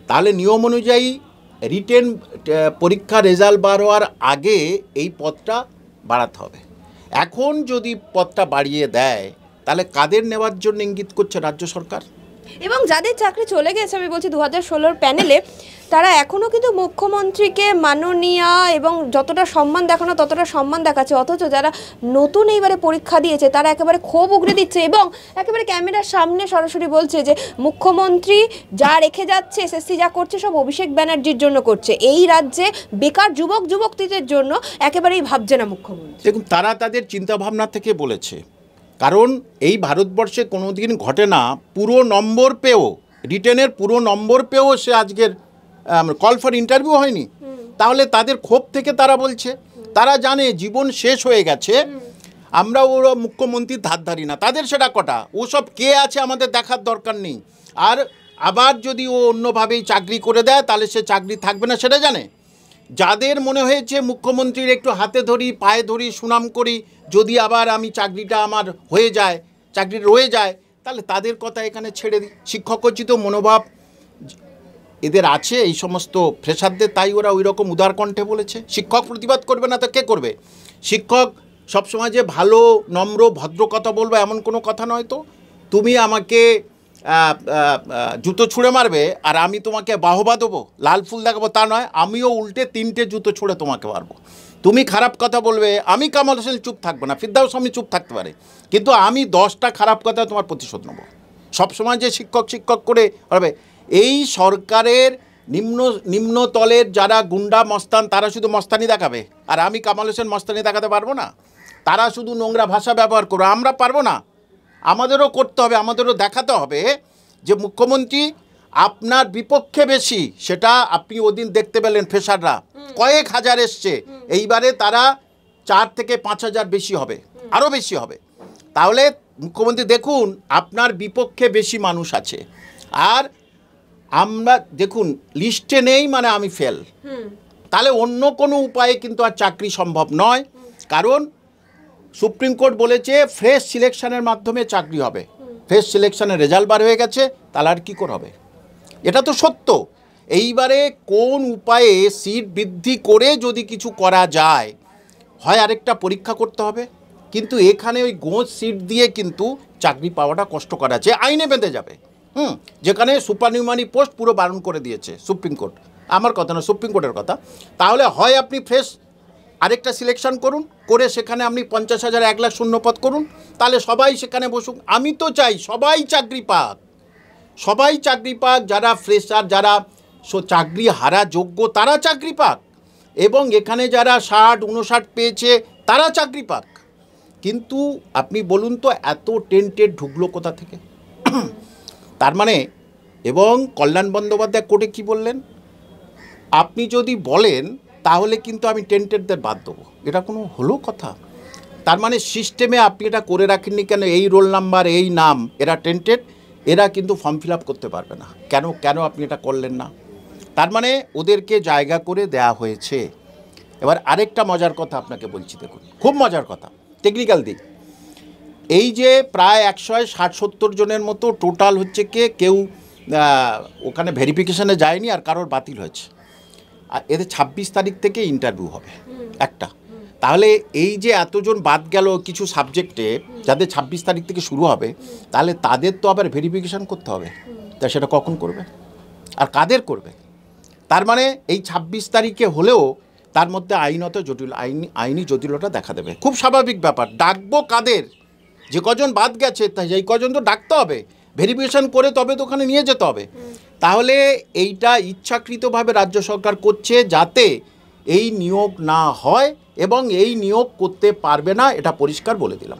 তাহলে নিয়ম অনুযায়ী রিটেন পরীক্ষা রেজাল্ট বার হওয়ার আগে এই পদটা বাড়াতে হবে। এখন যদি পদটা বাড়িয়ে দেয় তাহলে কাদের নেওয়ার জন্য ইঙ্গিত করছে রাজ্য সরকার? এবং যাদের চাকরি চলে গেছে, আমি বলছি 2016 প্যানেলে, তারা এখনও কিন্তু মুখ্যমন্ত্রীকে মাননীয়া এবং যতটা সম্মান দেখানো ততটা সম্মান দেখাচ্ছে, অথচ যারা নতুন এইবারে পরীক্ষা দিয়েছে তারা একেবারে ক্ষোভ উগড়ে দিচ্ছে এবং একেবারে ক্যামেরার সামনে সরাসরি বলছে যে মুখ্যমন্ত্রী যা রেখে যাচ্ছে, এসএসসি যা করছে সব অভিষেক ব্যানার্জির জন্য করছে, এই রাজ্যে বেকার যুবক যুবতীদের জন্য একেবারেই ভাবছে না মুখ্যমন্ত্রী। দেখুন, তারা তাদের চিন্তাভাবনা থেকে বলেছে, কারণ এই ভারতবর্ষে কোনো দিন ঘটে না পুরো নম্বর পেয়েও, রিটেনের পুরো নম্বর পেয়েও সে আজকের কল ফর ইন্টারভিউ হয়নি। তাহলে তাদের ক্ষোভ থেকে তারা বলছে, তারা জানে জীবন শেষ হয়ে গেছে, আমরা ওরা মুখ্যমন্ত্রীর ধার ধারি না, তাদের সেটা কটা, ওসব কে আছে আমাদের দেখার দরকার নেই। আর আবার যদি ও অন্যভাবেই চাকরি করে দেয় তাহলে সে চাকরি থাকবে না সেটা জানে। যাদের মনে হয়েছে মুখ্যমন্ত্রীর একটু হাতে ধরি পায়ে ধরি সুনাম করি, যদি আবার আমি চাকরিটা আমার হয়ে যায়, চাকরি রয়ে যায়, তাহলে তাদের কথা এখানে ছেড়ে দিই। শিক্ষকোচিত মনোভাব এদের আছে এই সমস্ত ফ্রেশারদের, তাই ওরা ওই রকম উদার কণ্ঠে বলেছে। শিক্ষক প্রতিবাদ করবে না তো কে করবে? শিক্ষক সবসময় যে ভালো নম্র ভদ্র কথা বলবো এমন কোনো কথা নয়। তো তুমি আমাকে জুতো ছুঁড়ে মারবে আর আমি তোমাকে বাহবা দেবো, লাল ফুল দেখাবো, তা নয়। আমিও উল্টে 3টে জুতো ছুঁড়ে তোমাকে মারবো। তুমি খারাপ কথা বলবে, আমি কামাল হোসেন চুপ থাকবো না, ফিরদাউস আমি চুপ থাকতে পারে, কিন্তু আমি 10টা খারাপ কথা তোমার প্রতিশোধ নেবো। সবসময় যে শিক্ষক করে হবে, এই সরকারের নিম্নতলের যারা গুন্ডা মস্তান তারা শুধু মস্তানি দেখাবে, আর আমি কামাল হোসেন মস্তানি দেখাতে পারবো না। তারা শুধু নোংরা ভাষা ব্যবহার করবে, আমরা পারবো না। আমাদেরও করতে হবে, আমাদেরও দেখাতে হবে যে মুখ্যমন্ত্রী আপনার বিপক্ষে বেশি। সেটা আপনি ওদিন দেখতে পেলেন, ফ্রেশাররা কয়েক হাজার এসছে, এইবারে তারা 4 থেকে 5 হাজার বেশি হবে, আরও বেশি হবে। তাহলে মুখ্যমন্ত্রী দেখুন আপনার বিপক্ষে বেশি মানুষ আছে, আর আমরা দেখুন লিস্টে নেই মানে আমি ফেল। তাহলে অন্য কোনো উপায়ে কিন্তু আর চাকরি সম্ভব নয়, কারণ সুপ্রিম কোর্ট বলেছে ফ্রেশ সিলেকশনের মাধ্যমে চাকরি হবে। ফ্রেশ সিলেকশনের রেজাল্ট বার হয়ে গেছে, তাহলে আর কী করে হবে? এটা তো সত্য। এইবারে কোন উপায়ে সিট বৃদ্ধি করে যদি কিছু করা যায়, হয় আরেকটা পরীক্ষা করতে হবে, কিন্তু এখানে ওই গোঁজ সিট দিয়ে কিন্তু চাকরি পাওয়াটা কষ্টকর আছে, আইনে বেঁধে যাবে। যেখানে সুপারনিউমারি পোস্ট পুরো বারণ করে দিয়েছে সুপ্রিম কোর্ট, আমার কথা না, সুপ্রিম কোর্টের কথা। তাহলে হয় আপনি ফ্রেশ আরেকটা সিলেকশন করুন, করে সেখানে আপনি 50,000 1 লাখ শূন্যপদ করুন, তাহলে সবাই সেখানে বসুক। আমি তো চাই সবাই চাকরি পাক, সবাই চাকরি পাক, যারা ফ্রেশার, যারা চাকরি হারা যোগ্য তারা চাকরি পাক, এবং এখানে যারা 60-59 পেয়েছে তারা চাকরি পাক। কিন্তু আপনি বলুন তো এত টেন্টেড ঢুকলো কোথা থেকে? তার মানে, এবং কল্যাণ বন্দ্যোপাধ্যায় কোর্টে কী বললেন, আপনি যদি বলেন তাহলে কিন্তু আমি টেন্টেডদের বাদ দেবো। এটা কোনো হলো কথা? তার মানে সিস্টেমে আপনি এটা করে রাখেননি কেন? এই রোল নাম্বার, এই নাম, এরা টেন্টেড, এরা কিন্তু ফর্ম ফিল আপ করতে পারবে না। কেন আপনি এটা করলেন না? তার মানে ওদেরকে জায়গা করে দেয়া হয়েছে। এবার আরেকটা মজার কথা আপনাকে বলছি, দেখুন খুব মজার কথা, টেকনিক্যাল দিক। এই যে প্রায় 160-70 জনের মতো টোটাল হচ্ছে কেউ ওখানে ভেরিফিকেশানে যায়নি আর কারোর বাতিল হয়েছে, আর এদের 26 তারিখ থেকে ইন্টারভিউ হবে একটা। তাহলে এই যে এতজন বাদ গেল কিছু সাবজেক্টে, যাদের 26 তারিখ থেকে শুরু হবে, তাহলে তাদের তো আবার ভেরিফিকেশান করতে হবে। তা সেটা কখন করবে আর কাদের করবে? তার মানে এই 26 তারিখে হলেও তার মধ্যে আইনত জটিল আইনি জটিলতা দেখা দেবে। খুব স্বাভাবিক ব্যাপার। ডাকবো কাদের? যে কজন বাদ গেছে সেই কজন তো ডাকতে হবে, ভেরিফিকেশান করে তবে তো ওখানে নিয়ে যেতে হবে। তাহলে এইটা ইচ্ছাকৃতভাবে রাজ্য সরকার করছে যাতে এই নিয়োগ না হয়, এবং এই নিয়োগ করতে পারবে না, এটা পরিষ্কার বলে দিলাম।